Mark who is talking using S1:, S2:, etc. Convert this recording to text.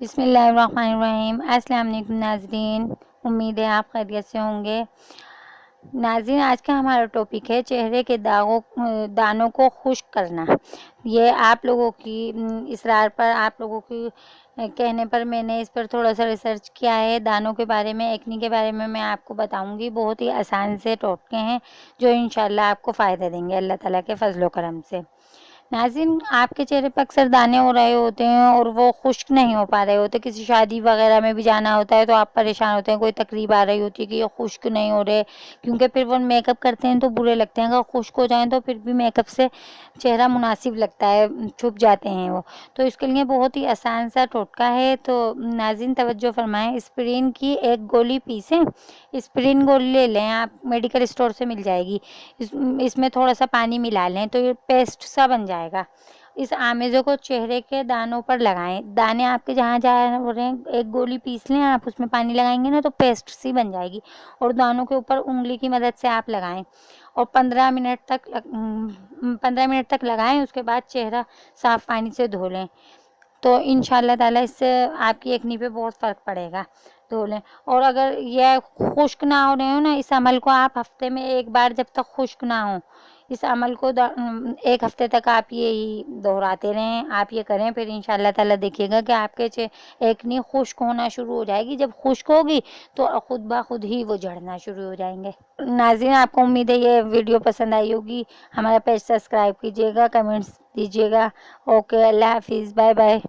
S1: بسم اللہ الرحمن الرحیم۔ السلام علیکم ناظرین، امید ہے آپ خیریت سے ہوں گے۔ ناظرین، آج کا ہمارا ٹاپک ہے چہرے کے دانوں کو خشک کرنا۔ یہ آپ لوگوں کی اصرار پر، آپ لوگوں کی کہنے پر میں نے اس پر تھوڑا سا ریسرچ کیا ہے۔ دانوں کے بارے میں، ایکنی کے بارے میں آپ کو بتاؤں گی۔ بہت ہی آسان سے ٹوٹکے ہیں جو انشاءاللہ آپ کو فائدہ دیں گے اللہ تعالیٰ کے فضل و کرم سے۔ ناظرین، آپ کے چہرے پہ اکثر دانے ہو رہے ہوتے ہیں اور وہ خشک نہیں ہو پا رہے ہوتے۔ کسی شادی وغیرہ میں بھی جانا ہوتا ہے تو آپ پریشان ہوتے ہیں، کوئی تقریب آ رہی ہوتی ہے کہ یہ خشک نہیں ہو رہے، کیونکہ پھر وہ میک اپ کرتے ہیں تو برے لگتے ہیں۔ اگر خشک ہو جائیں تو پھر بھی میک اپ سے چہرہ مناسب لگتا ہے، چھپ جاتے ہیں وہ۔ تو اس کے لیے بہت ہی آسان سا ٹوٹکا ہے۔ تو ناظرین توجہ فرمائیں، اسپرین کی ایک گولی پیسیں۔ اسپرین گولی لے لیں، آپ میڈیکل اسٹور سے مل جائے گی۔ اس میں تھوڑا سا پانی ملا لیں تو یہ پیسٹ سا بن جائے گا۔ اس آمیزوں کو چہرے کے دانوں پر لگائیں۔ دانے آپ کے جہاں جہاں ہو رہے ہیں ایک گولی پیس لیں آپ، اس میں پانی لگائیں گے نا تو پیسٹ سی بن جائے گی، اور دانوں کے اوپر انگلی کی مدد سے آپ لگائیں اور 15 منٹ تک لگائیں۔ اس کے بعد چہرہ صاف پانی سے دھو لیں تو انشاءاللہ تعالیٰ اس سے آپ کی ایکنی پہ بہت فرق پڑے گا۔ دھو لیں۔ اور اگر یہ خشک نہ ہو رہے ہو نا، اس عمل کو آپ ہفتے میں ایک بار، جب تک خشک نہ ہو، اس عمل کو ایک ہفتے تک آپ یہی دہراتے رہیں، آپ یہ کریں، پھر انشاءاللہ تعالیٰ دیکھیے گا کہ آپ کے ایکنی خشک ہونا شروع ہو جائے گی۔ جب خشک ہوگی تو خود بخود ہی وہ جھڑنا شروع ہو جائیں گے۔ ناظرین، آپ کو امید ہے یہ ویڈیو پسند آئی ہوگی۔ ہمارا پیج سبسکرائب کیجیے گا، کمنٹس دیجیے گا۔ اوکے، اللہ حافظ، بائے بائے۔